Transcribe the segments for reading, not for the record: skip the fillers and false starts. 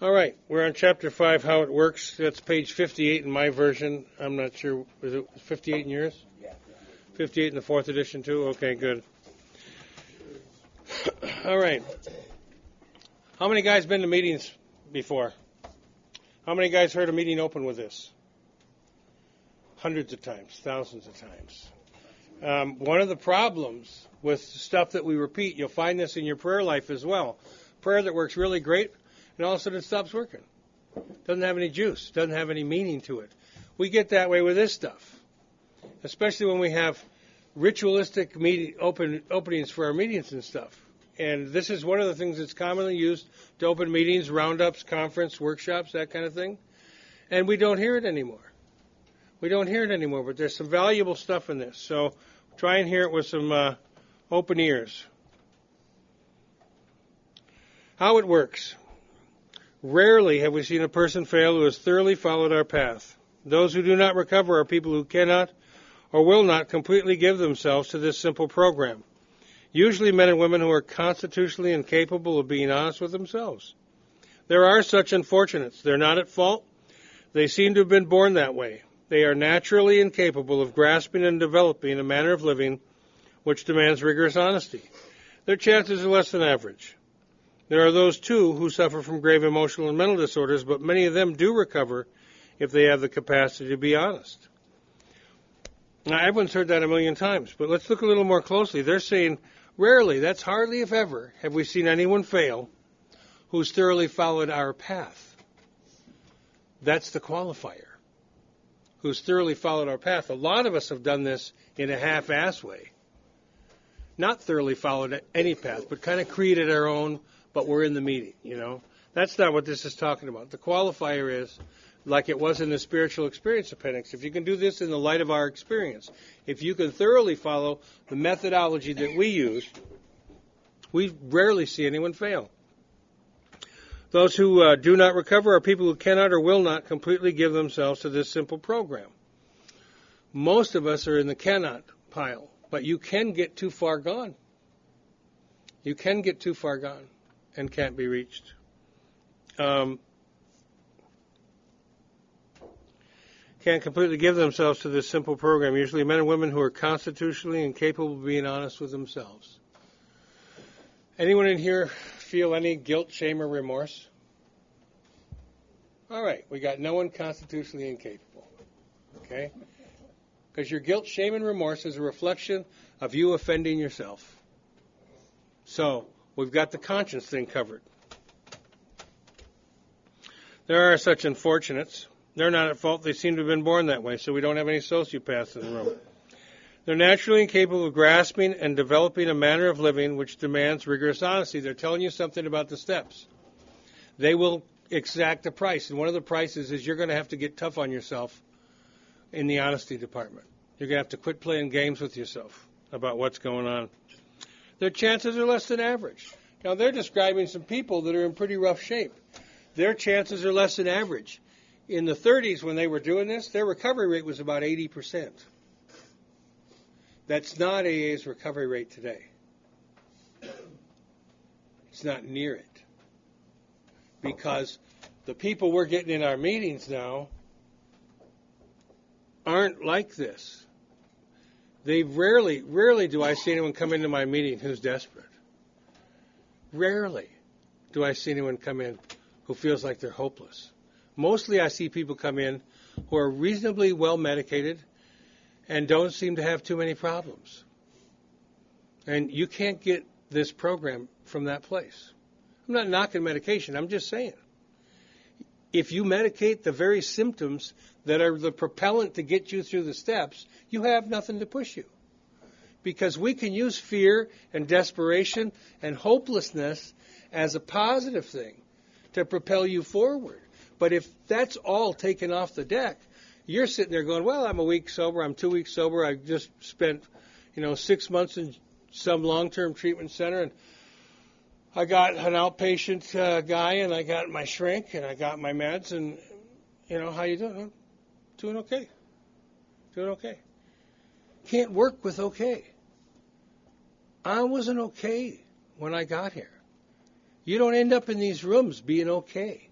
All right, we're on Chapter 5, How It Works. That's page 58 in my version. I'm not sure, is it 58 in yours? Yeah. 58 in the 4th edition, too? Okay, good. All right. How many guys been to meetings before? How many guys heard a meeting open with this? Hundreds of times, thousands of times. One of the problems with stuff that we repeat, you'll find this in your prayer life as well. Prayer that works really great, and all of a sudden it stops working. Doesn't have any juice, doesn't have any meaning to it. We get that way with this stuff, especially when we have ritualistic openings for our meetings and stuff. And this is one of the things that's commonly used to open meetings, roundups, conference, workshops, that kind of thing. And we don't hear it anymore. We don't hear it anymore, but there's some valuable stuff in this. So try and hear it with some open ears. How it works. Rarely have we seen a person fail who has thoroughly followed our path. Those who do not recover are people who cannot or will not completely give themselves to this simple program. Usually men and women who are constitutionally incapable of being honest with themselves. There are such unfortunates. They're not at fault. They seem to have been born that way. They are naturally incapable of grasping and developing a manner of living which demands rigorous honesty. Their chances are less than average. There are those, too, who suffer from grave emotional and mental disorders, but many of them do recover if they have the capacity to be honest. Now, everyone's heard that a million times, but let's look a little more closely. They're saying, rarely, that's hardly if ever, have we seen anyone fail who's thoroughly followed our path. That's the qualifier. Who's thoroughly followed our path. A lot of us have done this in a half-ass way. Not thoroughly followed any path, but kind of created our own, but we're in the meeting, you know. That's not what this is talking about. The qualifier is, like it was in the spiritual experience appendix, if you can do this in the light of our experience, if you can thoroughly follow the methodology that we use, we rarely see anyone fail. Those who do not recover are people who cannot or will not completely give themselves to this simple program. Most of us are in the cannot pile, but you can get too far gone. You can get too far gone and can't be reached. Can't completely give themselves to this simple program. Usually men and women who are constitutionally incapable of being honest with themselves. Anyone in here feel any guilt, shame, or remorse? All right, we got no one constitutionally incapable. Okay? Because your guilt, shame, and remorse is a reflection of you offending yourself. So, we've got the conscience thing covered. There are such unfortunates. They're not at fault. They seem to have been born that way, so we don't have any sociopaths in the room. They're naturally incapable of grasping and developing a manner of living which demands rigorous honesty. They're telling you something about the steps. They will exact a price, and one of the prices is you're going to have to get tough on yourself in the honesty department. You're going to have to quit playing games with yourself about what's going on. Their chances are less than average. Now, they're describing some people that are in pretty rough shape. Their chances are less than average. In the 30s, when they were doing this, their recovery rate was about 80%. That's not AA's recovery rate today. It's not near it. Because the people we're getting in our meetings now aren't like this. They rarely do I see anyone come into my meeting who's desperate. Rarely do I see anyone come in who feels like they're hopeless. Mostly I see people come in who are reasonably well medicated and don't seem to have too many problems. And you can't get this program from that place. I'm not knocking medication. I'm just saying. If you medicate the very symptoms that are the propellant to get you through the steps, you have nothing to push you. Because we can use fear and desperation and hopelessness as a positive thing to propel you forward. But if that's all taken off the deck, you're sitting there going, well, I'm a week sober, I'm 2 weeks sober, I just spent, 6 months in some long-term treatment center, and I got an outpatient guy, and I got my shrink, and I got my meds, and, how you doing? I'm doing okay. Doing okay. Can't work with okay. I wasn't okay when I got here. You don't end up in these rooms being okay.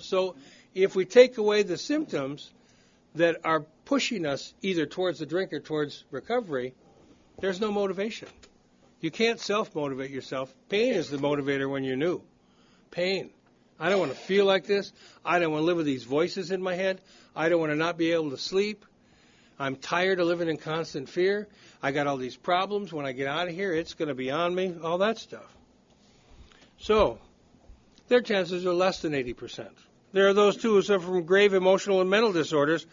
So if we take away the symptoms that are pushing us either towards the drink or towards recovery, there's no motivation. You can't self-motivate yourself. Pain is the motivator when you're new. Pain. I don't want to feel like this. I don't want to live with these voices in my head. I don't want to not be able to sleep. I'm tired of living in constant fear. I got all these problems. When I get out of here, it's going to be on me, all that stuff. So, their chances are less than 80%. There are those, too, who suffer from grave emotional and mental disorders,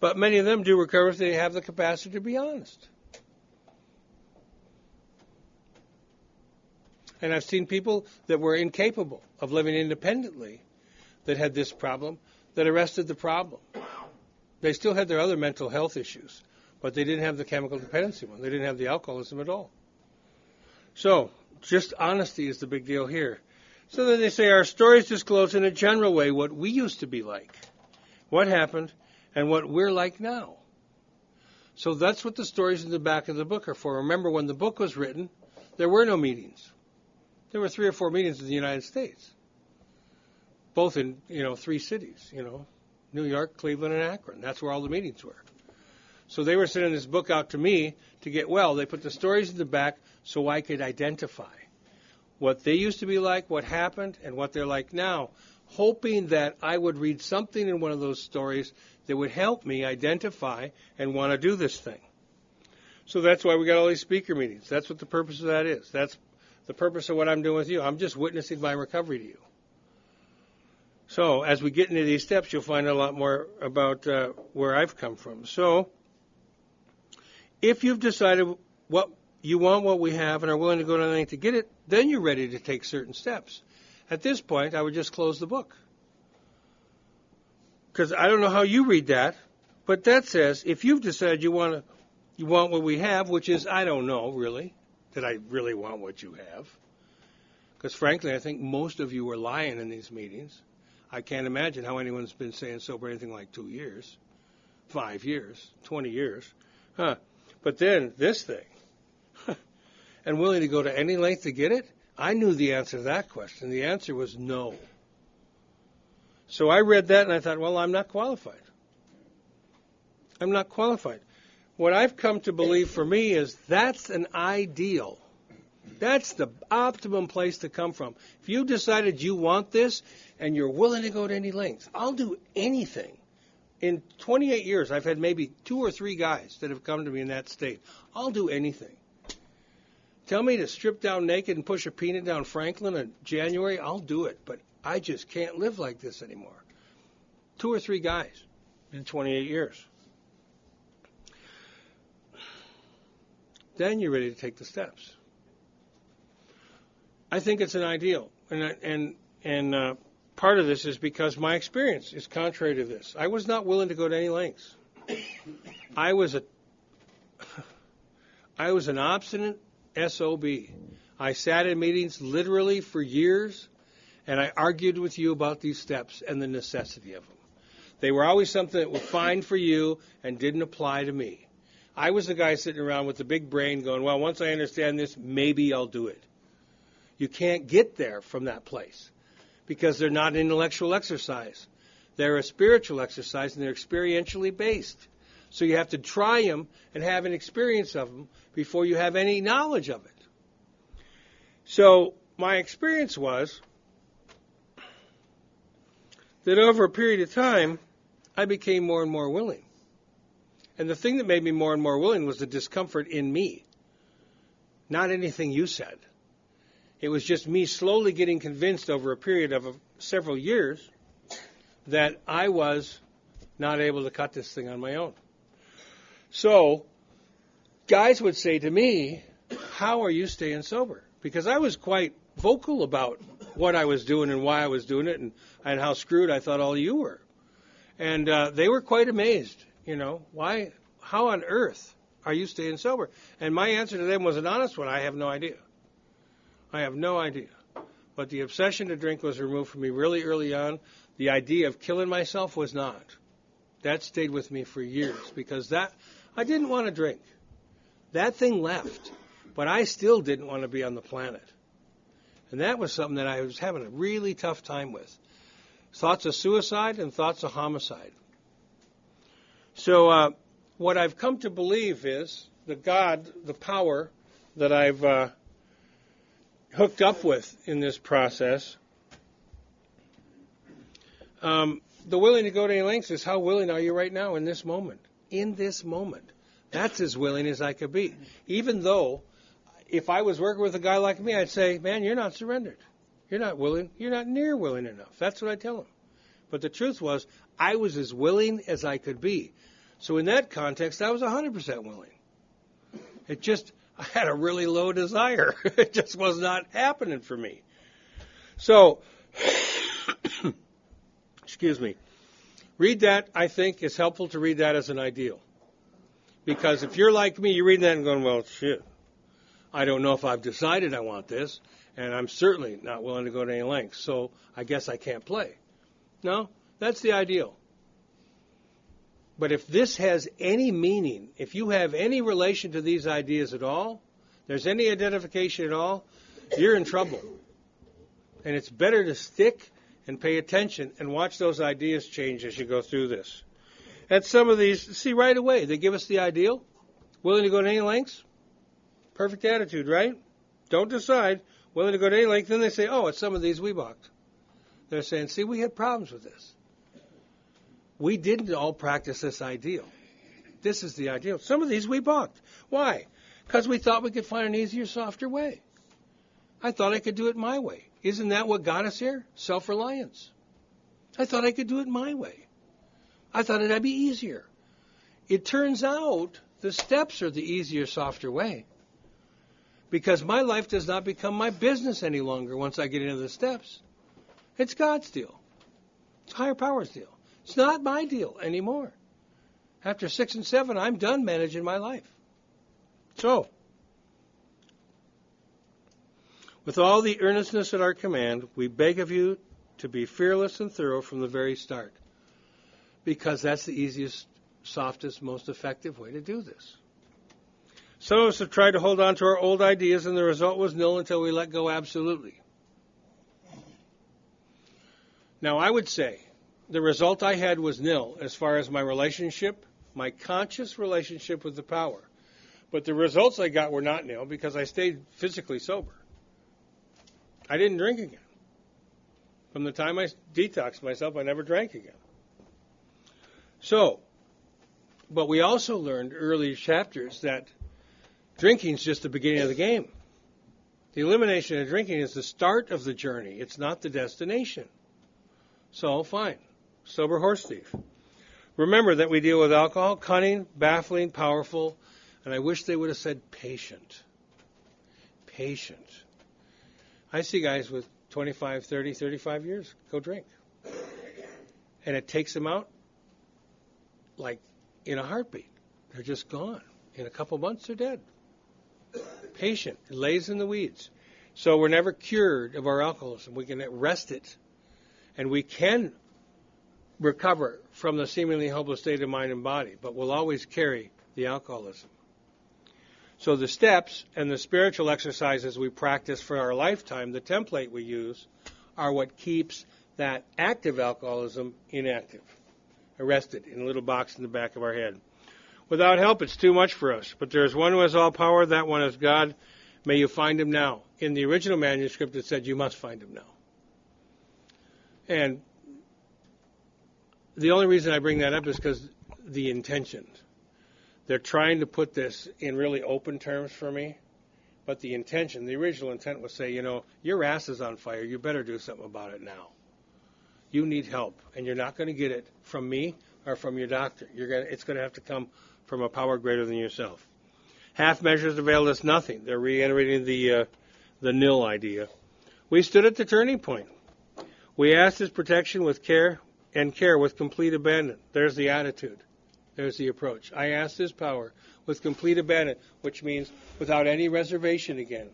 but many of them do recover if they have the capacity to be honest. And I've seen people that were incapable of living independently that had this problem, that arrested the problem. They still had their other mental health issues, but they didn't have the chemical dependency one. They didn't have the alcoholism at all. So, just honesty is the big deal here. So then they say our stories disclose in a general way what we used to be like, what happened, and what we're like now. So that's what the stories in the back of the book are for. Remember, when the book was written, there were no meetings. There were 3 or 4 meetings in the United States, both in, 3 cities, New York, Cleveland, and Akron. That's where all the meetings were. So they were sending this book out to me to get well. They put the stories in the back so I could identify what they used to be like, what happened, and what they're like now, hoping that I would read something in one of those stories that would help me identify and want to do this thing. So that's why we got all these speaker meetings. That's what the purpose of that is. That's the purpose of what I'm doing with you. I'm just witnessing my recovery to you. So as we get into these steps, you'll find a lot more about where I've come from. So if you've decided what you want, what we have, and are willing to go to anything to get it, then you're ready to take certain steps. At this point, I would just close the book. Because I don't know how you read that, but that says if you've decided you want what we have, which is, I don't know, really, that I really want what you have. Because frankly, I think most of you are lying in these meetings. I can't imagine how anyone's been staying sober anything like 2 years, 5 years, 20 years. But then this thing, and willing to go to any length to get it, I knew the answer to that question. The answer was no. So I read that and I thought, well, I'm not qualified. I'm not qualified. What I've come to believe for me is that's an ideal. That's the optimum place to come from. If you decided you want this and you're willing to go to any length, I'll do anything. In 28 years, I've had maybe 2 or 3 guys that have come to me in that state. I'll do anything. Tell me to strip down naked and push a peanut down Franklin in January, I'll do it. But I just can't live like this anymore. 2 or 3 guys in 28 years. Then you're ready to take the steps. I think it's an ideal. And part of this is because my experience is contrary to this. I was not willing to go to any lengths. I was an obstinate SOB. I sat in meetings literally for years, and I argued with you about these steps and the necessity of them. They were always something that was fine for you and didn't apply to me. I was the guy sitting around with the big brain going, well, once I understand this, maybe I'll do it. You can't get there from that place because they're not an intellectual exercise. They're a spiritual exercise, and they're experientially based. So you have to try them and have an experience of them before you have any knowledge of it. So my experience was that over a period of time, I became more and more willing. And the thing that made me more and more willing was the discomfort in me, not anything you said. It was just me slowly getting convinced over a period of several years that I was not able to cut this thing on my own. So guys would say to me, how are you staying sober? Because I was quite vocal about what I was doing and why I was doing it and how screwed I thought all you were. And they were quite amazed, why, how on earth are you staying sober? And my answer to them was an honest one. I have no idea. I have no idea. But the obsession to drink was removed from me really early on. The idea of killing myself was not. That stayed with me for years because I didn't want to drink. That thing left, but I still didn't want to be on the planet. And that was something that I was having a really tough time with. thoughts of suicide and thoughts of homicide. So what I've come to believe is the God, the power that I've hooked up with in this process, the willing to go to any lengths is how willing are you right now in this moment? In this moment. That's as willing as I could be. Even though if I was working with a guy like me, I'd say, man, you're not surrendered. You're not willing. You're not near willing enough. That's what I tell him. But the truth was, I was as willing as I could be. So in that context, I was 100% willing. It just, I had a really low desire. It just was not happening for me. So, excuse me. Read that, I think, is helpful to read that as an ideal. Because if you're like me, you're reading that and going, well, shit, I don't know if I've decided I want this, and I'm certainly not willing to go to any lengths, so I guess I can't play. No, that's the ideal. But if this has any meaning, if you have any relation to these ideas at all, there's any identification at all, you're in trouble. And it's better to stick and pay attention and watch those ideas change as you go through this. And some of these, see right away, they give us the ideal. Willing to go to any lengths? Perfect attitude, right? Don't decide. Willing to go to any length. Then they say, oh, it's some of these we balked. They're saying, see, we had problems with this. We didn't all practice this ideal. This is the ideal. Some of these we balked. Why? Because we thought we could find an easier, softer way. I thought I could do it my way. Isn't that what got us here? Self-reliance. I thought I could do it my way. I thought it'd be easier. It turns out the steps are the easier, softer way. Because my life does not become my business any longer once I get into the steps. It's God's deal. It's higher power's deal. It's not my deal anymore. After 6 and 7, I'm done managing my life. So, with all the earnestness at our command, we beg of you to be fearless and thorough from the very start. Because that's the easiest, softest, most effective way to do this. Some of us have tried to hold on to our old ideas, and the result was nil until we let go absolutely. Now, I would say the result I had was nil as far as my relationship, my conscious relationship with the power. But the results I got were not nil because I stayed physically sober. I didn't drink again. From the time I detoxed myself, I never drank again. So, but we also learned early chapters that drinking is just the beginning of the game. The elimination of drinking is the start of the journey. It's not the destination. So, fine. Sober horse thief. Remember that we deal with alcohol, cunning, baffling, powerful, and I wish they would have said patient. Patient. I see guys with 25, 30, 35 years go drink. And it takes them out like in a heartbeat. They're just gone. In a couple months, they're dead. Patient. It lays in the weeds. So we're never cured of our alcoholism. We can arrest it. And we can recover from the seemingly hopeless state of mind and body, but we'll always carry the alcoholism. So the steps and the spiritual exercises we practice for our lifetime, the template we use, are what keeps that active alcoholism inactive, arrested in a little box in the back of our head. Without help, it's too much for us. But there is one who has all power, that one is God. May you find him now. In the original manuscript, it said you must find him now. And the only reason I bring that up is because the intention. They're trying to put this in really open terms for me, but the intention, the original intent was say, you know, your ass is on fire. You better do something about it now. You need help, and you're not going to get it from me or from your doctor. It's going to have to come from a power greater than yourself. Half measures availed us nothing. They're reiterating the nil idea. We stood at the turning point. We asked his protection with care with complete abandon. There's the attitude. There's the approach. I asked his power with complete abandon, which means without any reservation again.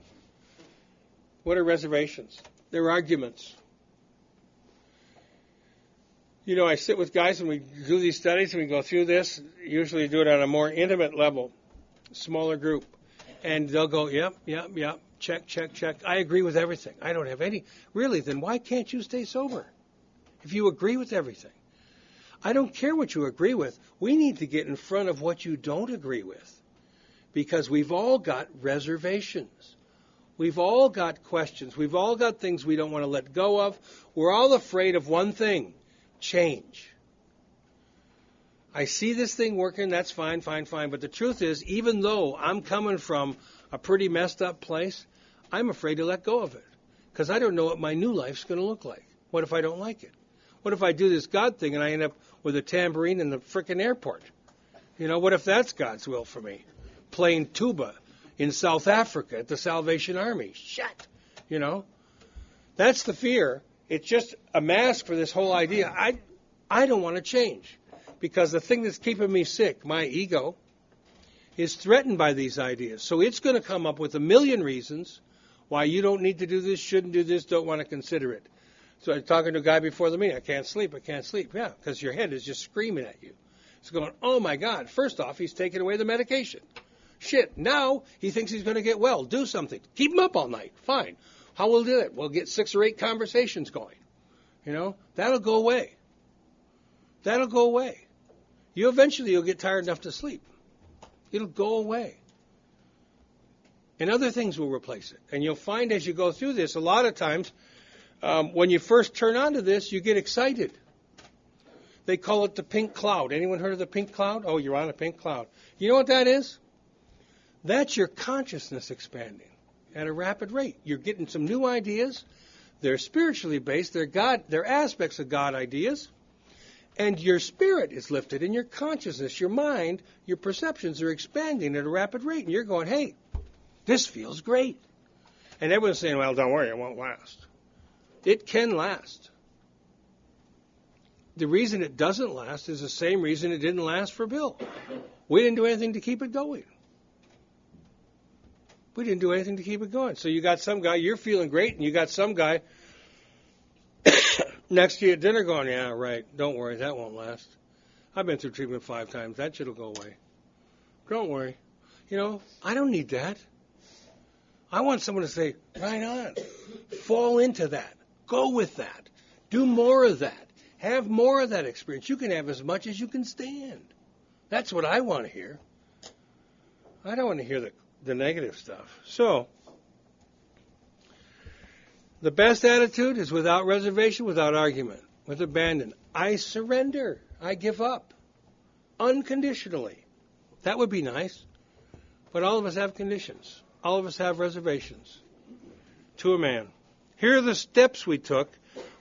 What are reservations? They're arguments. You know, I sit with guys and we do these studies and we go through this, usually do it on a more intimate level, smaller group. And they'll go, yep, check. I agree with everything. I don't have any. Really, then why can't you stay sober? if you agree with everything. I don't care what you agree with. We need to get in front of what you don't agree with, because we've all got reservations. We've all got questions. We've all got things we don't want to let go of. We're all afraid of one thing, change. I see this thing working, that's fine. But the truth is, even though I'm coming from a pretty messed up place, I'm afraid to let go of it, because I don't know what my new life's going to look like. What if I don't like it? What if I do this God thing and I end up with a tambourine in the frickin' airport? What if that's God's will for me? Playing tuba in South Africa at the Salvation Army. Shit. That's the fear. It's just a mask for this whole idea. I don't want to change, because the thing that's keeping me sick, my ego, is threatened by these ideas. So it's going to come up with a million reasons why you don't need to do this, shouldn't do this, don't want to consider it. So I was talking to a guy before the meeting. I can't sleep. Yeah, because your head is just screaming at you. It's going, oh, my God. First off, he's taking away the medication. Shit, now he thinks he's going to get well. Do something. Keep him up all night. Fine. How will we do it? We'll get 6 or 8 conversations going. That'll go away. That'll go away. You'll get tired enough to sleep. It'll go away. And other things will replace it. And you'll find as you go through this, a lot of times, when you first turn onto this, you get excited. They call it the pink cloud. Anyone heard of the pink cloud? Oh, you're on a pink cloud. You know what that is? That's your consciousness expanding at a rapid rate. You're getting some new ideas. They're spiritually based. They're aspects of God ideas. And your spirit is lifted, and your consciousness, your mind, your perceptions are expanding at a rapid rate. And you're going, hey, this feels great. And everyone's saying, well, don't worry, it won't last. It can last. The reason it doesn't last is the same reason it didn't last for Bill. We didn't do anything to keep it going. We didn't do anything to keep it going. So you got some guy, you're feeling great, and you got some guy next to you at dinner going, yeah, right, don't worry, that won't last. I've been through treatment 5 times. That shit'll go away. Don't worry. I don't need that. I want someone to say, right on. Fall into that. Go with that. Do more of that. Have more of that experience. You can have as much as you can stand. That's what I want to hear. I don't want to hear the negative stuff. So, the best attitude is without reservation, without argument, with abandon. I surrender. I give up. Unconditionally. That would be nice. But all of us have conditions. All of us have reservations. To a man. Here are the steps we took.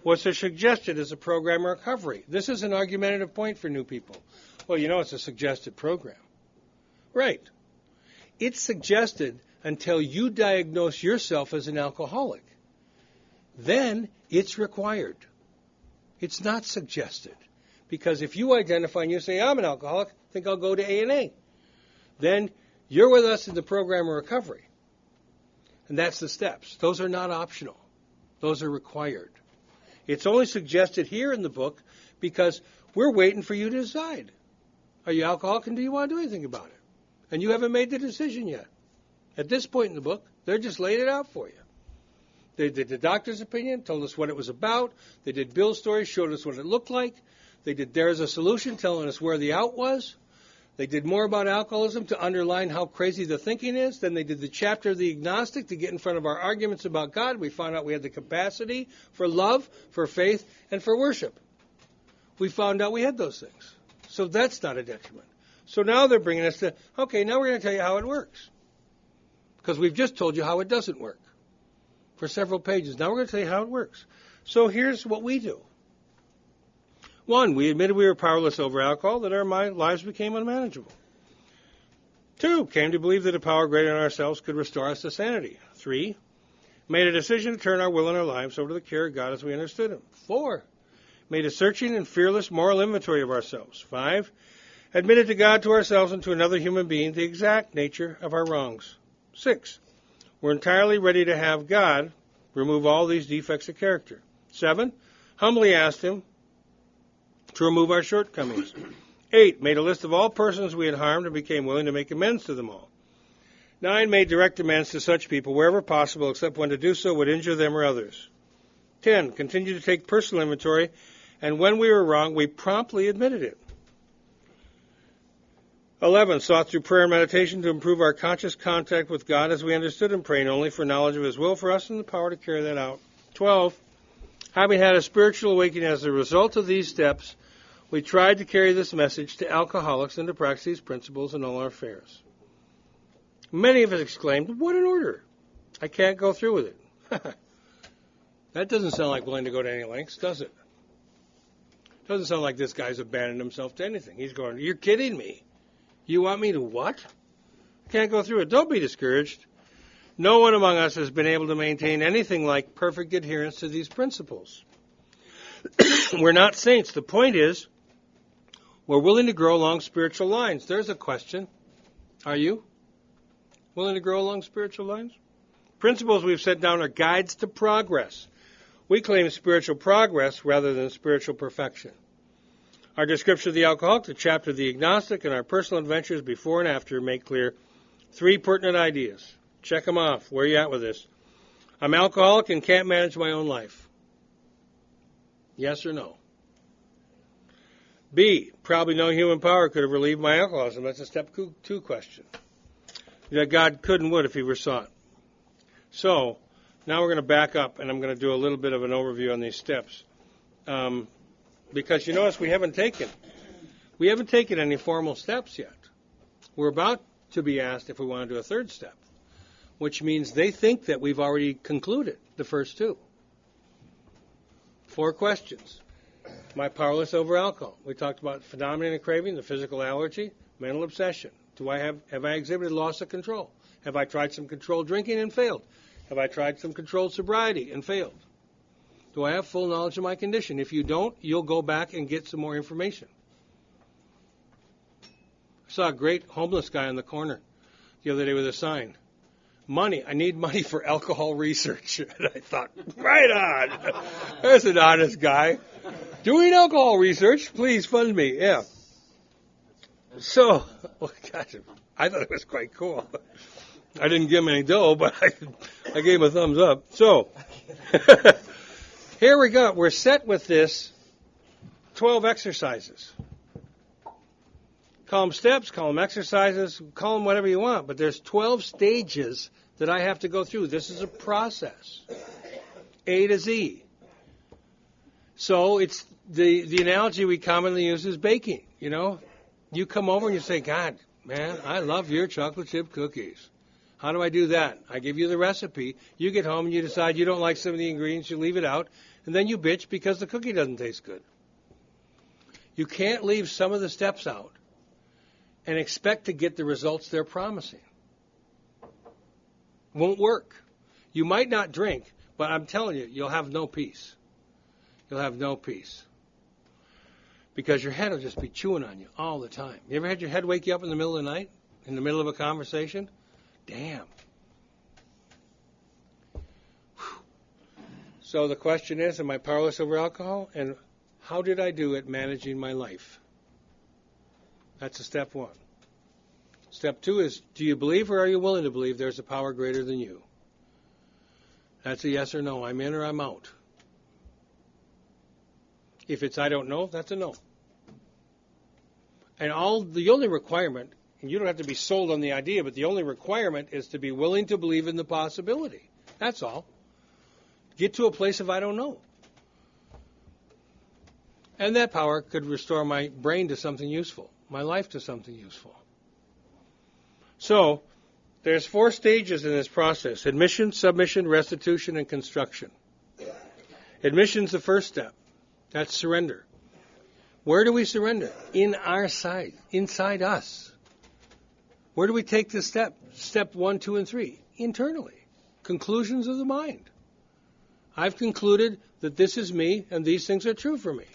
What's suggested as a program of recovery. This is an argumentative point for new people. Well, it's a suggested program. Right. It's suggested until you diagnose yourself as an alcoholic. Then it's required. It's not suggested. Because if you identify and you say, I'm an alcoholic, I think I'll go to A&A. Then you're with us in the program of recovery. And that's the steps. Those are not optional. Those are required. It's only suggested here in the book because we're waiting for you to decide. Are you alcoholic and do you want to do anything about it? And you haven't made the decision yet. At this point in the book, they're just laying it out for you. They did the doctor's opinion, told us what it was about. They did Bill's story, showed us what it looked like. They did There's a Solution, telling us where the out was. They did more about alcoholism to underline how crazy the thinking is. Then they did the chapter of the agnostic to get in front of our arguments about God. We found out we had the capacity for love, for faith, and for worship. We found out we had those things. So that's not a detriment. So now they're bringing us to, okay, now we're going to tell you how it works. Because we've just told you how it doesn't work for several pages. Now we're going to tell you how it works. So here's what we do. 1, we admitted we were powerless over alcohol, that our lives became unmanageable. 2, came to believe that a power greater than ourselves could restore us to sanity. 3, made a decision to turn our will and our lives over to the care of God as we understood Him. 4, made a searching and fearless moral inventory of ourselves. 5, admitted to God, to ourselves, and to another human being the exact nature of our wrongs. 6, we're entirely ready to have God remove all these defects of character. 7, humbly asked Him to remove our shortcomings. 8, made a list of all persons we had harmed and became willing to make amends to them all. 9, made direct amends to such people wherever possible, except when to do so would injure them or others. 10, continued to take personal inventory And when we were wrong, we promptly admitted it. 11, sought through prayer and meditation to improve our conscious contact with God as we understood Him, praying only for knowledge of His will for us and the power to carry that out. 12, having had a spiritual awakening as a result of these steps, we tried to carry this message to alcoholics and to practice these principles in all our affairs. Many of us exclaimed, what an order! I can't go through with it. That doesn't sound like willing to go to any lengths, does it? Doesn't sound like this guy's abandoned himself to anything. He's going, you're kidding me. You want me to what? Can't go through it. Don't be discouraged. No one among us has been able to maintain anything like perfect adherence to these principles. We're not saints. The point is, we're willing to grow along spiritual lines. There's a question. Are you willing to grow along spiritual lines? Principles we've set down are guides to progress. We claim spiritual progress rather than spiritual perfection. Our description of the alcoholic, the chapter of the agnostic, and our personal adventures before and after make clear 3 pertinent ideas. Check them off. Where are you at with this? I'm alcoholic and can't manage my own life. Yes or no? B, probably no human power could have relieved my alcoholism. That's a step 2 question. That God could and would if He were sought. So, now we're going to back up, and I'm going to do a little bit of an overview on these steps. Because you notice we haven't taken any formal steps yet. We're about to be asked if we want to do a 3rd step, which means they think that we've already concluded the first 2. 4 questions. Am I powerless over alcohol? We talked about phenomenon and craving, the physical allergy, mental obsession. Have I exhibited loss of control? Have I tried some controlled drinking and failed? Have I tried some controlled sobriety and failed? Do I have full knowledge of my condition? If you don't, you'll go back and get some more information. I saw a great homeless guy on the corner the other day with a sign. Money. I need money for alcohol research. And I thought, right on. There's an honest guy. Doing alcohol research, please fund me. Yeah. So, gosh, I thought it was quite cool. I didn't give him any dough, but I gave him a thumbs up. So, here we go. We're set with this 12 exercises. Call them steps, call them exercises, call them whatever you want, but there's 12 stages that I have to go through. This is a process. A to Z. So it's the analogy we commonly use is baking, you know. You come over and you say, God, man, I love your chocolate chip cookies. How do I do that? I give you the recipe. You get home and you decide you don't like some of the ingredients, you leave it out, and then you bitch because the cookie doesn't taste good. You can't leave some of the steps out and expect to get the results they're promising. Won't work. You might not drink, but I'm telling you, you'll have no peace. You'll have no peace. Because your head will just be chewing on you all the time. You ever had your head wake you up in the middle of the night? In the middle of a conversation? Damn. Whew. So the question is, am I powerless over alcohol? And how did I do at managing my life? That's a step 1. Step 2 is, do you believe or are you willing to believe there's a power greater than you? That's a yes or no. I'm in or I'm out. If it's I don't know, that's a no. And the only requirement, and you don't have to be sold on the idea, but the only requirement is to be willing to believe in the possibility. That's all. Get to a place of I don't know. And that power could restore my brain to something useful, my life to something useful. So, there's 4 stages in this process: admission, submission, restitution, and construction. Admission's the first step. That's surrender. Where do we surrender? In our side, inside us. Where do we take this step? Step 1, 2, and 3. Internally. Conclusions of the mind. I've concluded that this is me and these things are true for me.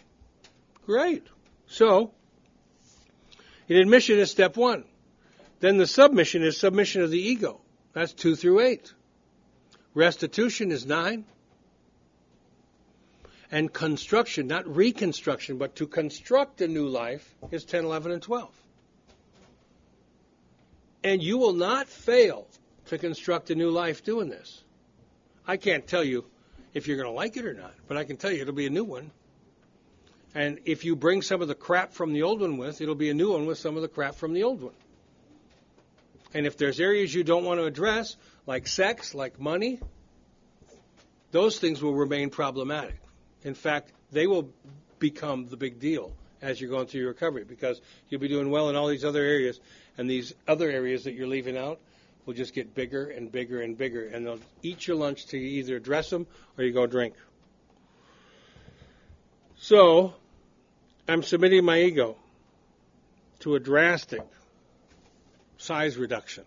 Great. So, in admission is step 1. Then the submission is submission of the ego. That's 2 through 8. Restitution is 9. And construction, not reconstruction, but to construct a new life is 10, 11, and 12. And you will not fail to construct a new life doing this. I can't tell you if you're going to like it or not, but I can tell you it'll be a new one. And if you bring some of the crap from the old one with, it'll be a new one with some of the crap from the old one. And if there's areas you don't want to address, like sex, like money, those things will remain problematic. In fact, they will become the big deal as you're going through your recovery, because you'll be doing well in all these other areas, and these other areas that you're leaving out will just get bigger and bigger and bigger, and they'll eat your lunch till you either address them or you go drink. So, I'm submitting my ego to a drastic size reduction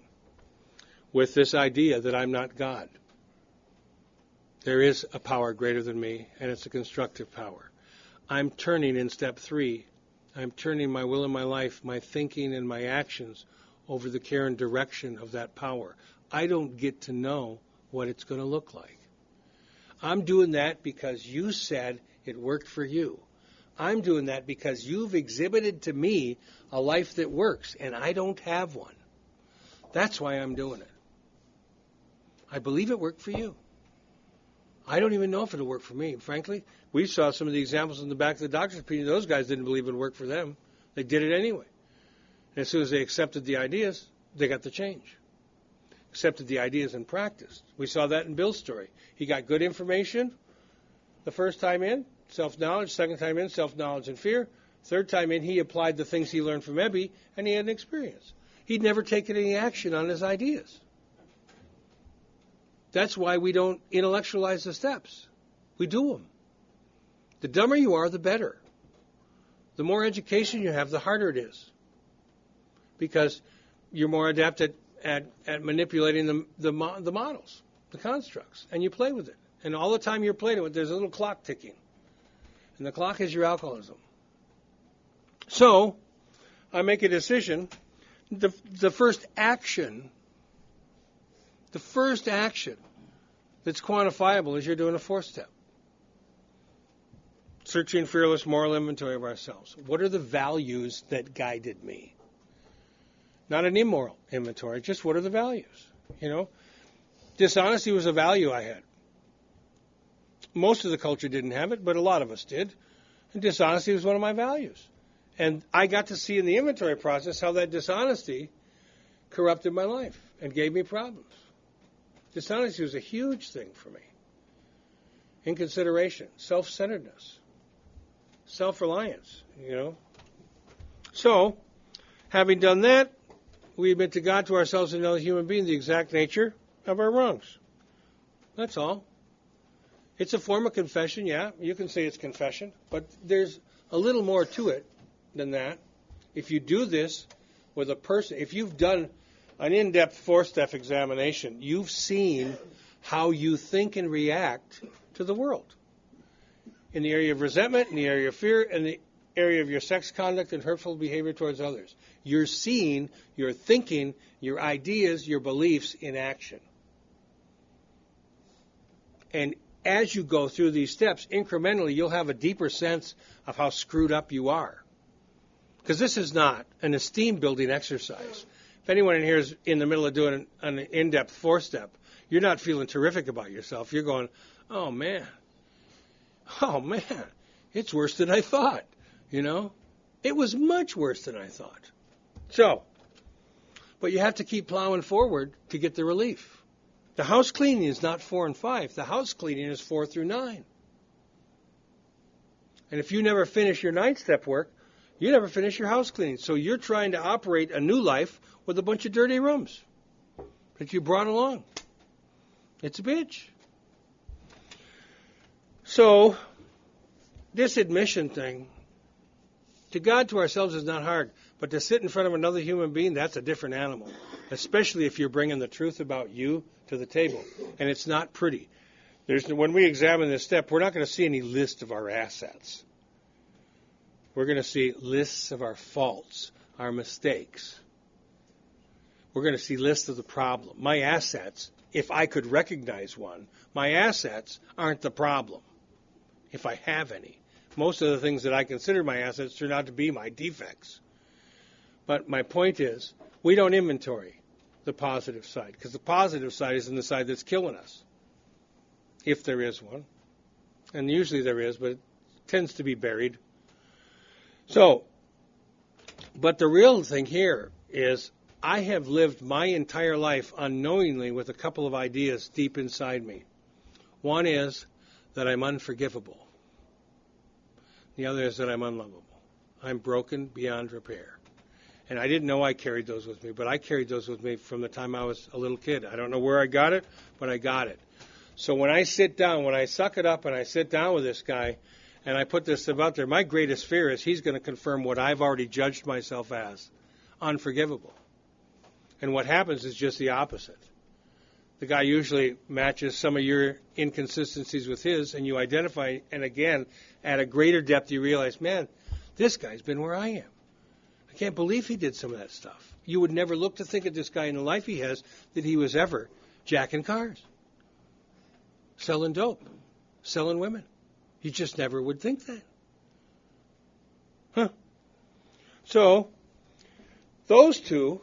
with this idea that I'm not God. There is a power greater than me, and it's a constructive power. I'm turning in step 3. I'm turning my will and my life, my thinking and my actions over the care and direction of that power. I don't get to know what it's going to look like. I'm doing that because you said it worked for you. I'm doing that because you've exhibited to me a life that works, and I don't have one. That's why I'm doing it. I believe it worked for you. I don't even know if it'll work for me. Frankly, we saw some of the examples in the back of the doctor's opinion. Those guys didn't believe it would work for them. They did it anyway. And as soon as they accepted the ideas, they got the change. Accepted the ideas and practiced. We saw that in Bill's story. He got good information the first time in, self-knowledge. Second time in, self-knowledge and fear. Third time in, he applied the things he learned from Ebby, and he had an experience. He'd never taken any action on his ideas. That's why we don't intellectualize the steps. We do them. The dumber you are, the better. The more education you have, the harder it is. Because you're more adept at manipulating the models, the constructs, and you play with it. And all the time you're playing with it, there's a little clock ticking. And the clock is your alcoholism. So, I make a decision. The first action that's quantifiable is you're doing a 4th step. Searching fearless moral inventory of ourselves. What are the values that guided me? Not an immoral inventory, just what are the values? You know, dishonesty was a value I had. Most of the culture didn't have it, but a lot of us did. And dishonesty was one of my values. And I got to see in the inventory process how that dishonesty corrupted my life and gave me problems. Dishonesty was a huge thing for me. Inconsideration, self-centeredness, self-reliance, you know. So, having done that, we admit to God, to ourselves, and another human being the exact nature of our wrongs. That's all. It's a form of confession, yeah. You can say it's confession, but there's a little more to it than that. If you do this with a person, if you've done an in-depth 4-step examination, you've seen how you think and react to the world. In the area of resentment, in the area of fear, in the area of your sex conduct and hurtful behavior towards others. You're seeing your thinking, your ideas, your beliefs in action. And as you go through these steps, incrementally, you'll have a deeper sense of how screwed up you are. Because this is not an esteem-building exercise. If anyone in here is in the middle of doing an in-depth 4-step, you're not feeling terrific about yourself. You're going, oh, man, it's worse than I thought, you know. It was much worse than I thought. So, but you have to keep plowing forward to get the relief. The house cleaning is not 4 and 5. The house cleaning is 4 through 9. And if you never finish your 9-step work, you never finish your house cleaning. So you're trying to operate a new life with a bunch of dirty rooms that you brought along. It's a bitch. So, this admission thing, to God, to ourselves, is not hard. But to sit in front of another human being, that's a different animal. Especially if you're bringing the truth about you to the table. And it's not pretty. When we examine this step, we're not going to see any list of our assets. We're going to see lists of our faults, our mistakes. We're going to see lists of the problem. My assets, if I could recognize one, my assets aren't the problem, if I have any. Most of the things that I consider my assets turn out to be my defects. But my point is, we don't inventory the positive side, because the positive side is in the side that's killing us, if there is one. And usually there is, but it tends to be buried. So, but the real thing here is I have lived my entire life unknowingly with a couple of ideas deep inside me. One is that I'm unforgivable. The other is that I'm unlovable. I'm broken beyond repair. And I didn't know I carried those with me, but I carried those with me from the time I was a little kid. I don't know where I got it, but I got it. So when I sit down, when I suck it up and I sit down with this guy and I put this stuff out there, my greatest fear is he's going to confirm what I've already judged myself as unforgivable. And what happens is just the opposite. The guy usually matches some of your inconsistencies with his, and you identify, and again, at a greater depth, you realize, man, this guy's been where I am. I can't believe he did some of that stuff. You would never look to think of this guy in the life he has that he was ever jacking cars, selling dope, selling women. You just never would think that. Huh. So, those two,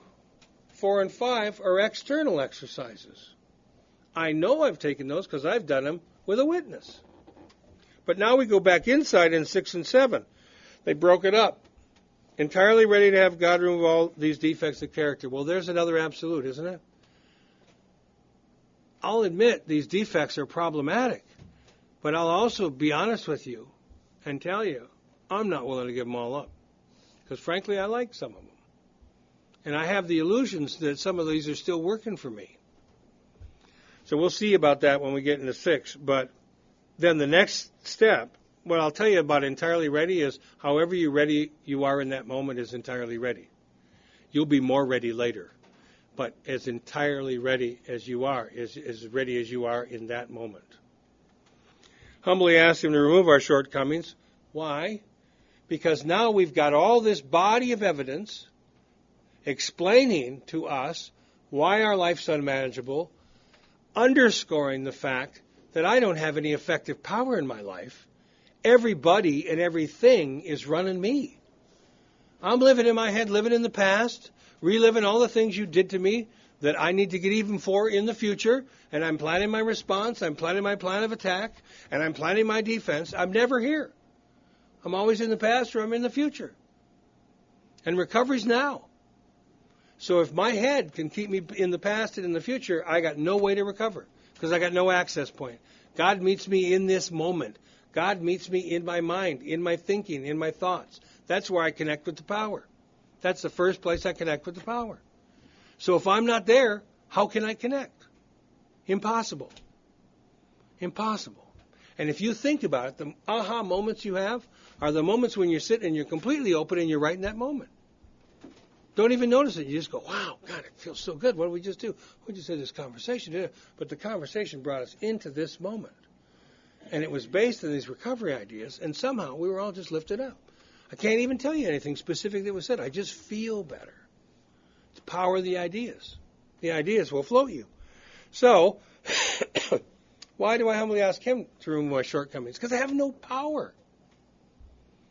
4 and 5, are external exercises. I know I've taken those because I've done them with a witness. But now we go back inside in 6 and 7. They broke it up. Entirely ready to have God remove all these defects of character. Well, there's another absolute, isn't it? I'll admit these defects are problematic. But I'll also be honest with you and tell you, I'm not willing to give them all up. Because frankly, I like some of them. And I have the illusions that some of these are still working for me. So we'll see about that when we get into 6. But then the next step, what I'll tell you about entirely ready is however ready you are in that moment is entirely ready. You'll be more ready later. But as entirely ready as you are, as ready as you are in that moment. Humbly ask Him to remove our shortcomings. Why? Because now we've got all this body of evidence explaining to us why our life's unmanageable, underscoring the fact that I don't have any effective power in my life. Everybody and everything is running me. I'm living in my head, living in the past, reliving all the things you did to me that I need to get even for in the future, and I'm planning my response, I'm planning my plan of attack, and I'm planning my defense. I'm never here. I'm always in the past or I'm in the future. And recovery's now. So if my head can keep me in the past and in the future, I got no way to recover because I got no access point. God meets me in this moment. God meets me in my mind, in my thinking, in my thoughts. That's where I connect with the power. That's the first place I connect with the power. So if I'm not there, how can I connect? Impossible. Impossible. And if you think about it, the aha moments you have are the moments when you're sitting and you're completely open and you're right in that moment. Don't even notice it. You just go, wow, God, it feels so good. What did we just do? We just had this conversation. But the conversation brought us into this moment. And it was based on these recovery ideas, and somehow we were all just lifted up. I can't even tell you anything specific that was said. I just feel better. It's the power of the ideas. The ideas will float you. So, why do I humbly ask Him to remove my shortcomings? Because I have no power.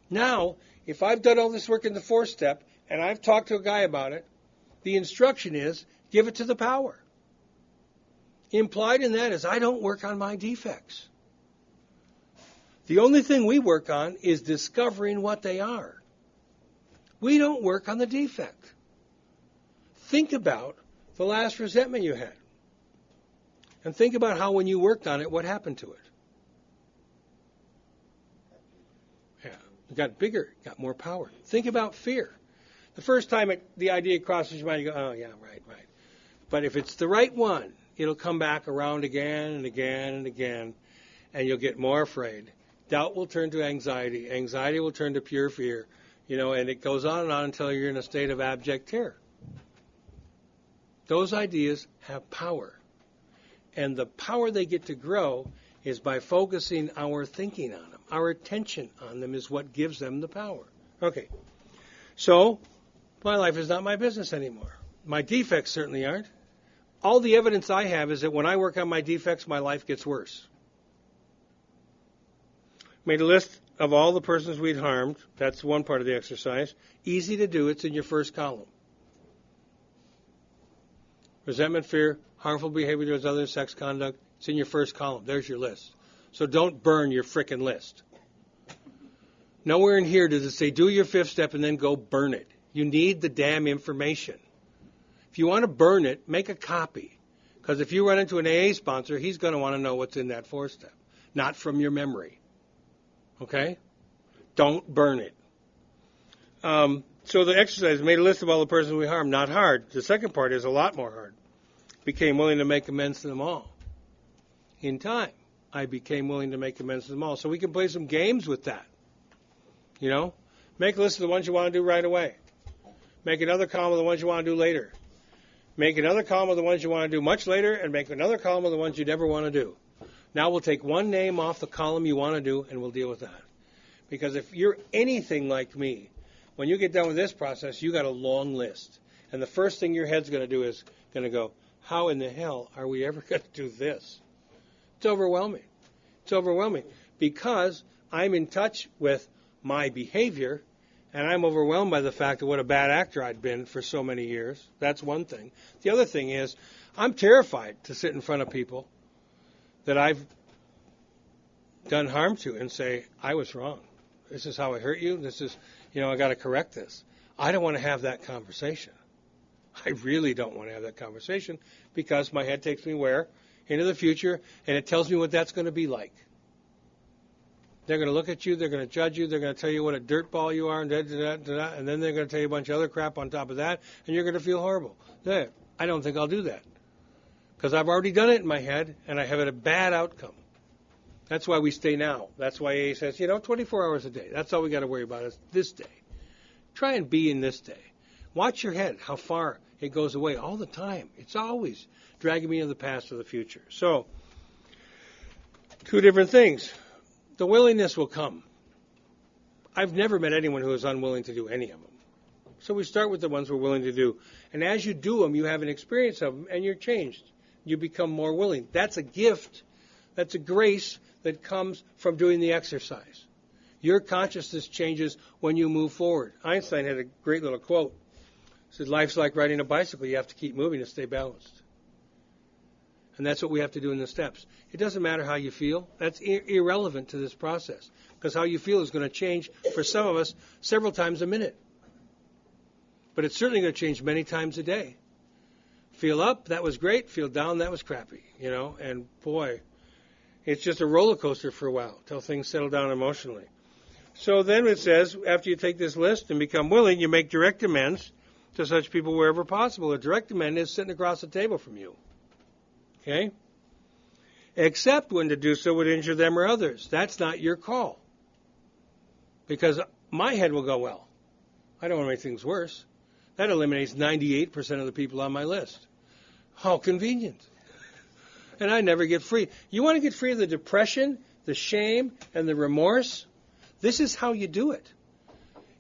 Now, if I've done all this work in the 4th step, and I've talked to a guy about it, the instruction is, give it to the power. Implied in that is, I don't work on my defects. The only thing we work on is discovering what they are. We don't work on the defect. Think about the last resentment you had. And think about how when you worked on it, what happened to it. Yeah, it got bigger, got more power. Think about fear. The first time the idea crosses your mind, you go, oh, yeah, right. But if it's the right one, it'll come back around again and again and again, and you'll get more afraid. Doubt will turn to anxiety. Anxiety will turn to pure fear. And it goes on and on until you're in a state of abject terror. Those ideas have power. And the power they get to grow is by focusing our thinking on them. Our attention on them is what gives them the power. Okay. So, my life is not my business anymore. My defects certainly aren't. All the evidence I have is that when I work on my defects, my life gets worse. Made a list of all the persons we'd harmed. That's one part of the exercise. Easy to do. It's in your first column. Resentment, fear, harmful behavior towards others, sex conduct. It's in your first column. There's your list. So don't burn your frickin' list. Nowhere in here does it say do your fifth step and then go burn it. You need the damn information. If you want to burn it, make a copy. Because if you run into an AA sponsor, he's going to want to know what's in that fourth step, not from your memory. Okay? Don't burn it. So the exercise made a list of all the persons we harmed. Not hard. The second part is a lot more hard. Became willing to make amends to them all. In time, I became willing to make amends to them all. So we can play some games with that. You know? Make a list of the ones you want to do right away. Make another column of the ones you want to do later. Make another column of the ones you want to do much later, and make another column of the ones you never want to do. Now we'll take one name off the column you want to do, and we'll deal with that. Because if you're anything like me, when you get done with this process, you got a long list. And the first thing your head's going to do is going to go, how in the hell are we ever going to do this? It's overwhelming. It's overwhelming because I'm in touch with my behavior, and I'm overwhelmed by the fact of what a bad actor I'd been for so many years. That's one thing. The other thing is I'm terrified to sit in front of people that I've done harm to and say, I was wrong. This is how I hurt you. This is, I got to correct this. I don't want to have that conversation. I really don't want to have that conversation because my head takes me where? Into the future, and it tells me what that's going to be like. They're going to look at you, they're going to judge you, they're going to tell you what a dirtball you are, and and then they're going to tell you a bunch of other crap on top of that, and you're going to feel horrible. I don't think I'll do that because I've already done it in my head, and I have had a bad outcome. That's why we stay now. That's why AA says, 24 hours a day. That's all we got to worry about is this day. Try and be in this day. Watch your head, how far it goes away all the time. It's always dragging me into the past or the future. So, two different things. The willingness will come. I've never met anyone who is unwilling to do any of them. So we start with the ones we're willing to do. And as you do them, you have an experience of them, and you're changed. You become more willing. That's a gift. That's a grace that comes from doing the exercise. Your consciousness changes when you move forward. Einstein had a great little quote. He said, life's like riding a bicycle. You have to keep moving to stay balanced. And that's what we have to do in the steps. It doesn't matter how you feel. That's irrelevant to this process. Because how you feel is going to change, for some of us, several times a minute. But it's certainly going to change many times a day. Feel up, that was great. Feel down, that was crappy. And boy, it's just a roller coaster for a while till things settle down emotionally. So then it says, after you take this list and become willing, you make direct amends to such people wherever possible. A direct amend is sitting across the table from you. Okay? Except when to do so would injure them or others. That's not your call. Because my head will go, well, I don't want to make things worse. That eliminates 98% of the people on my list. How convenient. And I never get free. You want to get free of the depression, the shame, and the remorse? This is how you do it.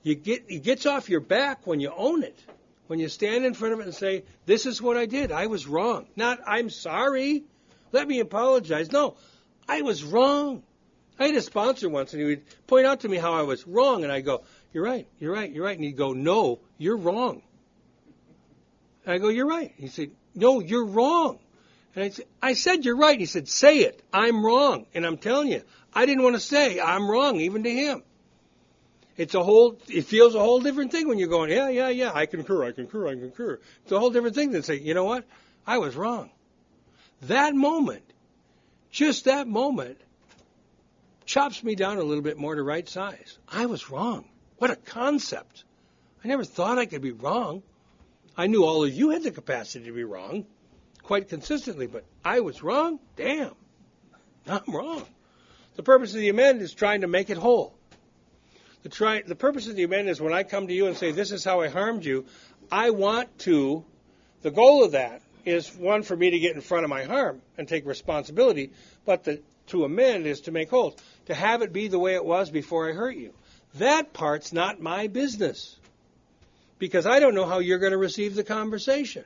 It gets off your back when you own it. When you stand in front of it and say, this is what I did. I was wrong. Not, I'm sorry. Let me apologize. No, I was wrong. I had a sponsor once, and he would point out to me how I was wrong, and I'd go, you're right, you're right, you're right. And he'd go, no, you're wrong. And I go, you're right. He said, no, you're wrong. And I said, you're right. He said, say it. I'm wrong. And I'm telling you, I didn't want to say I'm wrong, even to him. It feels a whole different thing when you're going, yeah, I concur. It's a whole different thing than say, you know what? I was wrong. That moment, just that moment, chops me down a little bit more to right size. I was wrong. What a concept. I never thought I could be wrong. I knew all of you had the capacity to be wrong quite consistently, but I was wrong? Damn. I'm wrong. The purpose of the amend is trying to make it whole. The purpose of the amend is when I come to you and say, this is how I harmed you, the goal of that is, one, for me to get in front of my harm and take responsibility, but to amend is to make whole, to have it be the way it was before I hurt you. That part's not my business, because I don't know how you're going to receive the conversation.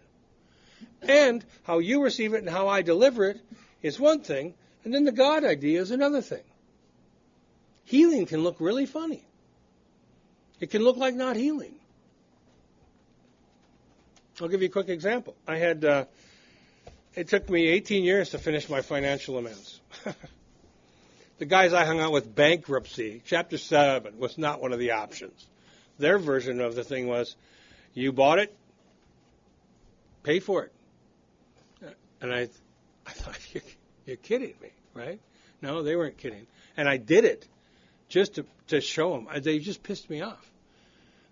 And how you receive it and how I deliver it is one thing, and then the God idea is another thing. Healing can look really funny. It can look like not healing. I'll give you a quick example. It took me 18 years to finish my financial amends. The guys I hung out with, bankruptcy, Chapter 7 was not one of the options. Their version of the thing was, you bought it, pay for it. And I thought, you're kidding me, right? No, they weren't kidding. And I did it just to show them. They just pissed me off.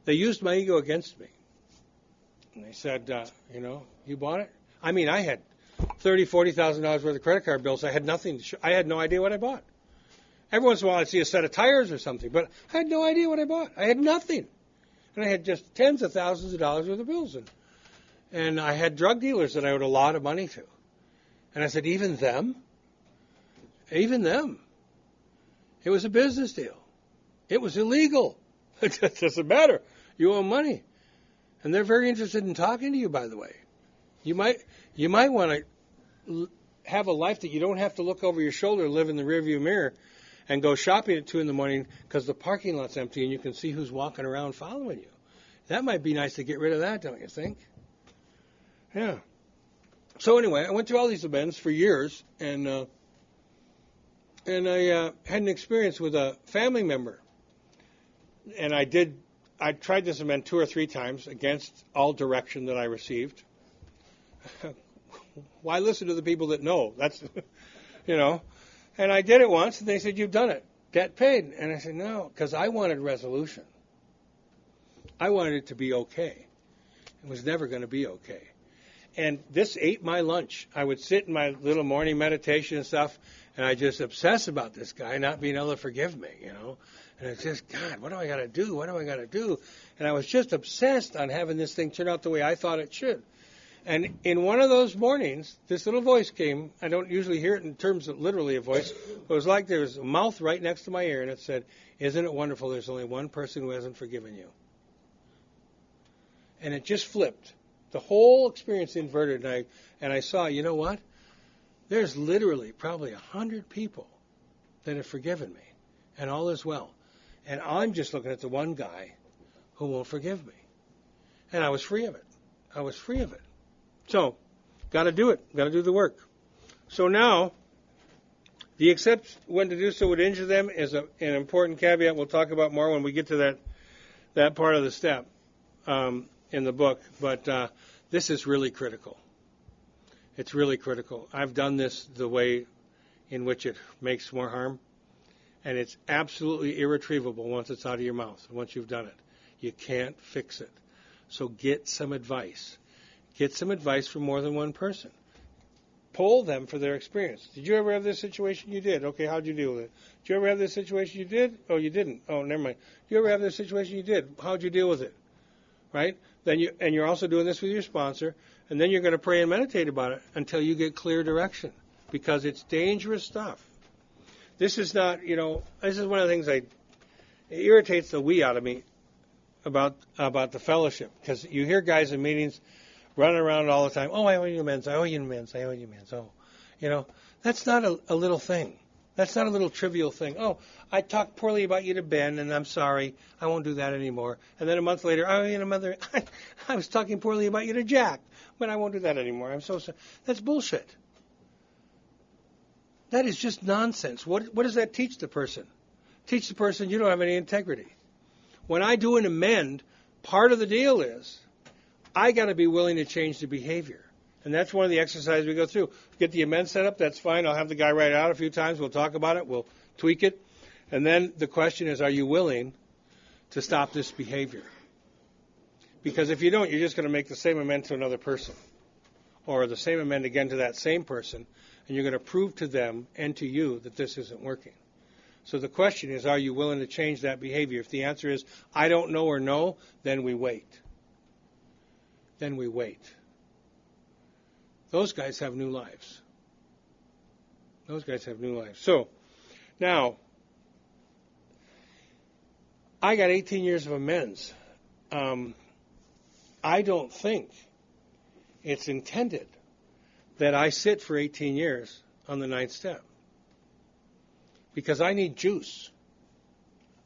They used my ego against me. And they said, you bought it? I mean, I had $30,000, $40,000 worth of credit card bills. I had nothing to show. I had no idea what I bought. Every once in a while I'd see a set of tires or something, but I had no idea what I bought. I had nothing. And I had just tens of thousands of dollars worth of bills. And I had drug dealers that I owed a lot of money to. And I said, even them? Even them? It was a business deal. It was illegal. It doesn't matter. You owe money. And they're very interested in talking to you, by the way. You might want to have a life that you don't have to look over your shoulder, live in the rearview mirror, and go shopping at 2 in the morning because the parking lot's empty and you can see who's walking around following you. That might be nice to get rid of that, don't you think? Yeah. So anyway, I went through all these events for years, and I had an experience with a family member. And I tried this event 2 or 3 times against all direction that I received. Why listen to the people that know? That's, And I did it once, and they said, you've done it. Debt paid. And I said, no, because I wanted resolution. I wanted it to be okay. It was never going to be okay. And this ate my lunch. I would sit in my little morning meditation and stuff, and I just obsess about this guy not being able to forgive me, And it's just, God, what do I got to do? What do I got to do? And I was just obsessed on having this thing turn out the way I thought it should. And in one of those mornings, this little voice came. I don't usually hear it in terms of literally a voice. It was like there was a mouth right next to my ear, and it said, isn't it wonderful there's only one person who hasn't forgiven you? And it just flipped. The whole experience inverted, and I saw, you know what? There's literally probably 100 people that have forgiven me, and all is well. And I'm just looking at the one guy who won't forgive me. And I was free of it. I was free of it. So, got to do it. Got to do the work. So now, the accept when to do so would injure them is an important caveat we'll talk about more when we get to that part of the step in the book. But this is really critical. It's really critical. I've done this the way in which it makes more harm. And it's absolutely irretrievable once it's out of your mouth, once you've done it. You can't fix it. So get some advice. Get some advice from more than one person. Poll them for their experience. Did you ever have this situation? You did. Okay, how'd you deal with it? Did you ever have this situation? You did? Oh, you didn't. Oh, never mind. Did you ever have this situation? You did. How'd you deal with it? Right? And you're also doing this with your sponsor, and then you're going to pray and meditate about it until you get clear direction, because it's dangerous stuff. This is not, this is one of the things it irritates the wee out of me about the fellowship, because you hear guys in meetings running around all the time. Oh, I owe you amends. I owe you amends. I owe you amends. Oh, that's not a little thing. That's not a little trivial thing. Oh, I talked poorly about you to Ben, and I'm sorry. I won't do that anymore. And then a month later, I was talking poorly about you to Jack, but I won't do that anymore. I'm so sorry. That's bullshit. That is just nonsense. What does that teach the person? Teach the person you don't have any integrity. When I do an amend, part of the deal is I got to be willing to change the behavior. And that's one of the exercises we go through. Get the amend set up, that's fine. I'll have the guy write it out a few times. We'll talk about it. We'll tweak it. And then the question is, are you willing to stop this behavior? Because if you don't, you're just going to make the same amend to another person, or the same amend again to that same person, and you're going to prove to them and to you that this isn't working. So the question is, are you willing to change that behavior? If the answer is, I don't know or no, then we wait. Then we wait. Those guys have new lives. Those guys have new lives. So, now, I got 18 years of amends. I don't think it's intended that I sit for 18 years on the 9th step. Because I need juice.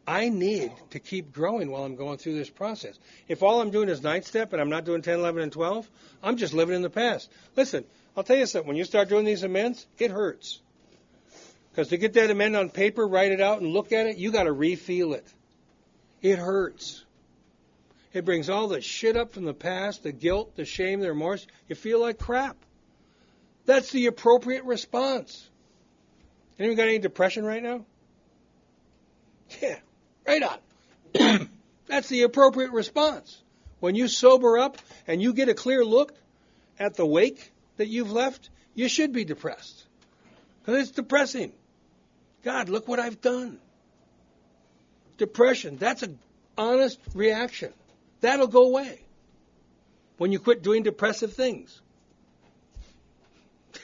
I need to keep growing while I'm going through this process. If all I'm doing is 9th step and I'm not doing 10, 11, and 12, I'm just living in the past. Listen, I'll tell you something. When you start doing these amends, it hurts. Because to get that amend on paper, write it out, and look at it, you got to re-feel it. It hurts. It brings all the shit up from the past, the guilt, the shame, the remorse. You feel like crap. That's the appropriate response. Anyone got any depression right now? Yeah, right on. That's the appropriate response. When you sober up and you get a clear look at the wake that you've left, you should be depressed. Because it's depressing. God, look what I've done. Depression, that's an honest reaction. That'll go away when you quit doing depressive things.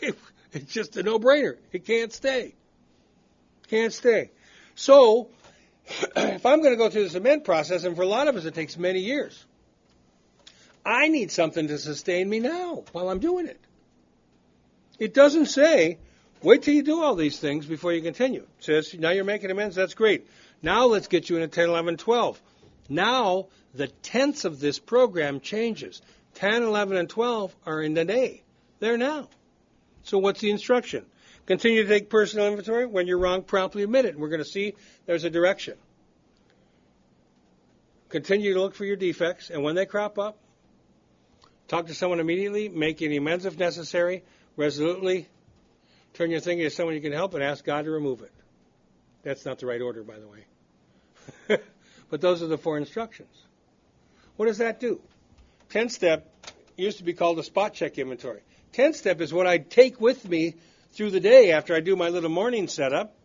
It's just a no-brainer. It can't stay. Can't stay. So, if I'm going to go through this amend process, and for a lot of us it takes many years, I need something to sustain me now while I'm doing it. It doesn't say, wait till you do all these things before you continue. It says, now you're making amends, that's great. Now let's get you into 10, 11, 12. Now the tense of this program changes. 10, 11, and 12 are in the day. They're now. So what's the instruction? Continue to take personal inventory. When you're wrong, promptly admit it. And we're going to see there's a direction. Continue to look for your defects, and when they crop up, talk to someone immediately, make any amends if necessary, resolutely turn your thinking to someone you can help, and ask God to remove it. That's not the right order, by the way. But those are the 4 instructions. What does that do? 10-step used to be called a spot check inventory. 10-step is what I take with me through the day after I do my little morning setup,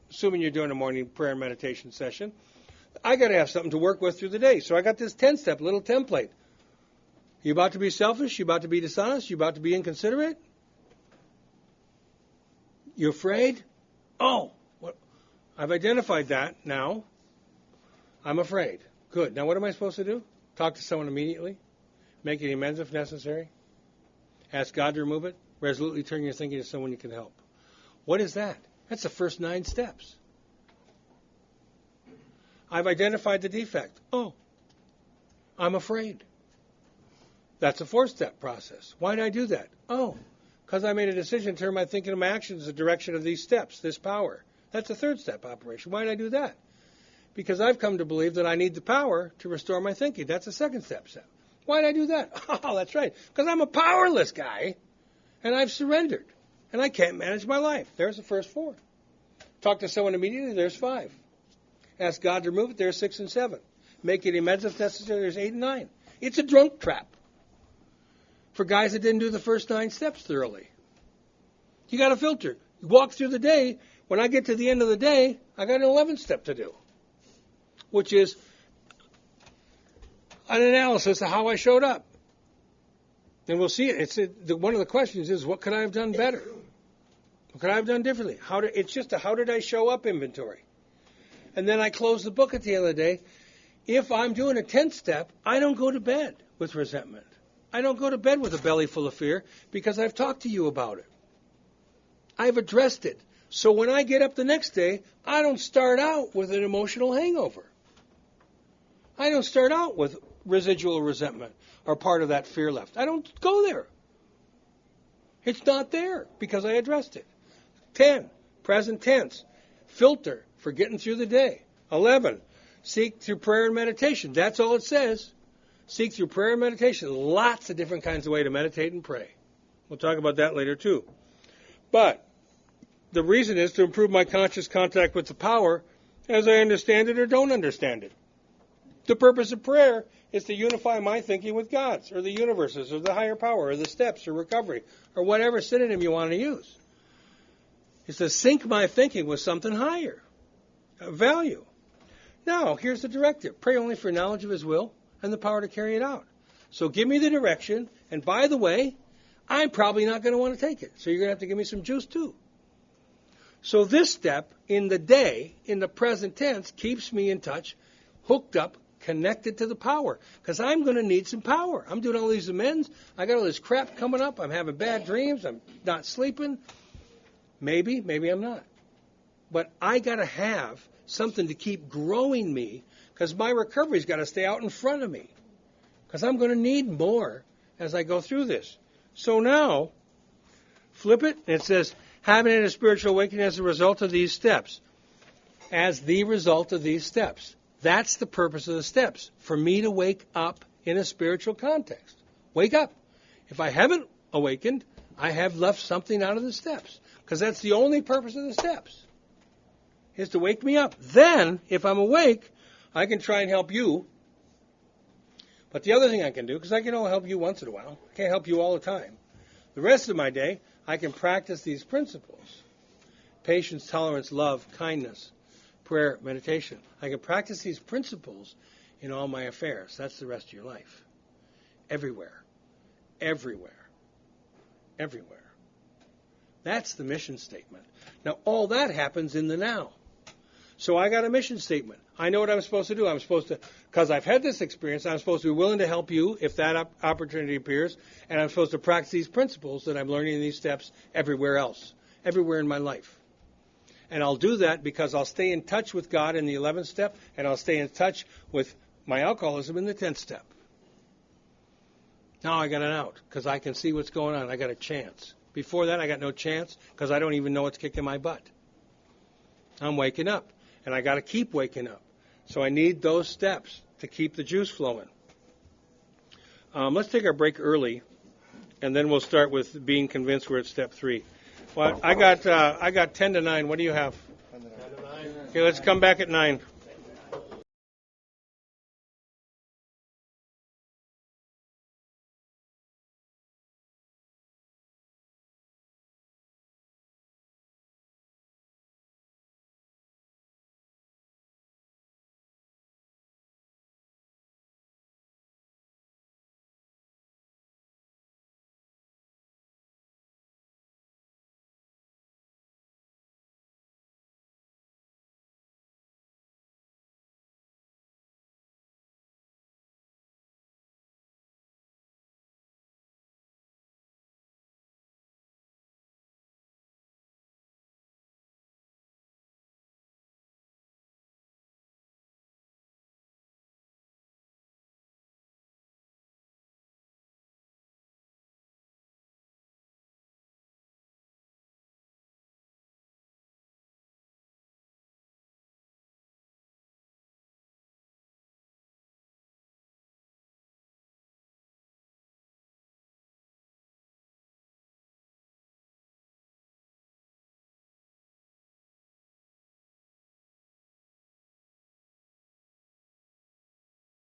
assuming you're doing a morning prayer and meditation session. I got to have something to work with through the day. So I got this 10-step little template. You about to be selfish? You about to be dishonest? You about to be inconsiderate? You afraid? Oh, well, I've identified that now. I'm afraid. Good. Now what am I supposed to do? Talk to someone immediately. Make any amends if necessary. Ask God to remove it. Resolutely turn your thinking to someone you can help. What is that? That's the first 9 steps. I've identified the defect. Oh, I'm afraid. That's a 4-step process. Why did I do that? Oh, because I made a decision to turn my thinking and my actions in the direction of these steps, this power. That's a 3rd-step operation. Why did I do that? Because I've come to believe that I need the power to restore my thinking. That's a 2nd-step. Why did I do that? Oh, that's right. Because I'm a powerless guy, and I've surrendered, and I can't manage my life. There's the first 4. Talk to someone immediately. There's 5. Ask God to remove it. There's 6 and 7. Make any amends if necessary. There's 8 and 9. It's a drunk trap for guys that didn't do the first 9 steps thoroughly. You got to filter. You walk through the day. When I get to the end of the day, I got an 11th step to do, which is an analysis of how I showed up. And we'll see it. One of the questions is, what could I have done better? What could I have done differently? It's just a how did I show up inventory. And then I close the book at the end of the day. If I'm doing a 10th step, I don't go to bed with resentment. I don't go to bed with a belly full of fear because I've talked to you about it. I've addressed it. So when I get up the next day, I don't start out with an emotional hangover. I don't start out with residual resentment or part of that fear left. I don't go there. It's not there because I addressed it. 10, present tense. Filter for getting through the day. 11, seek through prayer and meditation. That's all it says. Seek through prayer and meditation. Lots of different kinds of ways to meditate and pray. We'll talk about that later too. But the reason is to improve my conscious contact with the power as I understand it or don't understand it. The purpose of prayer is to unify my thinking with God's or the universe's or the higher power or the steps or recovery or whatever synonym you want to use. It's to sync my thinking with something higher, value. Now, here's the directive. Pray only for knowledge of His will and the power to carry it out. So give me the direction, and by the way, I'm probably not going to want to take it. So you're going to have to give me some juice too. So this step in the day, in the present tense, keeps me in touch, hooked up, connected to the power. Because I'm going to need some power. I'm doing all these amends. I got all this crap coming up. I'm having bad dreams. I'm not sleeping. Maybe I'm not. But I got to have something to keep growing me because my recovery's got to stay out in front of me. Because I'm going to need more as I go through this. So now, flip it, and it says, Having had a spiritual awakening as a result of these steps. As the result of these steps. That's the purpose of the steps. For me to wake up in a spiritual context. Wake up. If I haven't awakened, I have left something out of the steps. Because that's the only purpose of the steps. Is to wake me up. Then, if I'm awake, I can try and help you. But the other thing I can do, because I can only help you once in a while. I can't help you all the time. The rest of my day, I can practice these principles. Patience, tolerance, love, kindness, prayer, meditation. I can practice these principles in all my affairs. That's the rest of your life. Everywhere. Everywhere. Everywhere. That's the mission statement. Now, all that happens in the now. So I got a mission statement. I know what I'm supposed to do. I'm supposed to, because I've had this experience, I'm supposed to be willing to help you if that opportunity appears, and I'm supposed to practice these principles that I'm learning in these steps everywhere else, everywhere in my life. And I'll do that because I'll stay in touch with God in the 11th step, and I'll stay in touch with my alcoholism in the 10th step. Now I got an out because I can see what's going on. I got a chance. Before that, I got no chance because I don't even know what's kicking my butt. I'm waking up, and I got to keep waking up. So I need those steps to keep the juice flowing. Let's take our break early, and then we'll start with being convinced we're at step 3. Well, I got 10 to 9. What do you have? 10 to 9. Okay, let's come back at 9.